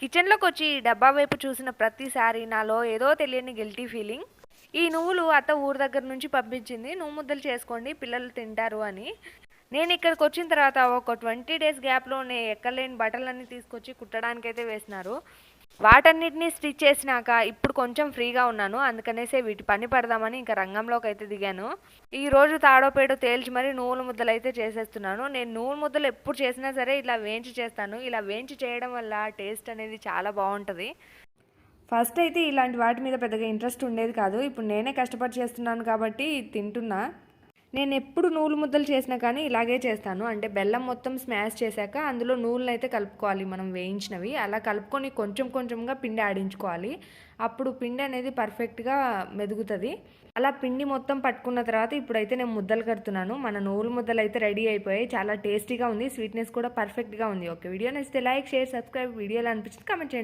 కిచెన్లోకి వచ్చి డబ్బా వైపు చూసిన ప్రతిసారి నాలో ఏదో తెలియని గిల్టీ ఫీలింగ్. ఈ నువ్వులు అత్త ఊరు దగ్గర నుంచి పంపించింది, నువ్వు ముద్దలు చేసుకోండి పిల్లలు తింటారు అని. నేను ఇక్కడికి వచ్చిన తర్వాత ఒక 20 డేస్ గ్యాప్లోనే ఎక్కలేని బట్టలన్నీ తీసుకొచ్చి కుట్టడానికైతే వేసినారు. వాటన్నిటిని స్టిచ్ చేసినాక ఇప్పుడు కొంచెం ఫ్రీగా ఉన్నాను, అందుకనేసే వీటి పని పడదామని ఇంకా రంగంలోకి అయితే దిగాను. ఈ రోజు తాడో పేడో తేల్చి మరి నువ్వుల ముద్దలు అయితే చేసేస్తున్నాను. నేను నువ్వుల ముద్దలు ఎప్పుడు చేసినా సరే ఇలా వేయించి చేస్తాను. ఇలా వేయించి చేయడం వల్ల టేస్ట్ అనేది చాలా బాగుంటుంది. ఫస్ట్ అయితే ఇలాంటి వాటి మీద పెద్దగా ఇంట్రెస్ట్ ఉండేది కాదు. ఇప్పుడు నేనే కష్టపడి చేస్తున్నాను కాబట్టి తింటున్నా. నేను ఎప్పుడు నువ్వుల ముద్దలు చేసినా కానీ ఇలాగే చేస్తాను. అంటే బెల్లం మొత్తం స్మాష్ చేశాక అందులో నువ్వులను అయితే కలుపుకోవాలి మనం వేయించినవి. అలా కలుపుకొని కొంచెం కొంచెంగా పిండి ఆడించుకోవాలి. అప్పుడు పిండి అనేది పర్ఫెక్ట్గా మెదుగుతుంది. అలా పిండి మొత్తం పట్టుకున్న తర్వాత ఇప్పుడైతే నేను ముద్దలు కడుతున్నాను. మన నువ్వుల ముద్దలు అయితే రెడీ అయిపోయాయి. చాలా టేస్టీగా ఉంది, స్వీట్నెస్ కూడా పర్ఫెక్ట్గా ఉంది. ఓకే, వీడియో నచ్చితే లైక్, షేర్, సబ్స్క్రైబ్. వీడియోలో అనిపించింది కామెంట్ చేయండి.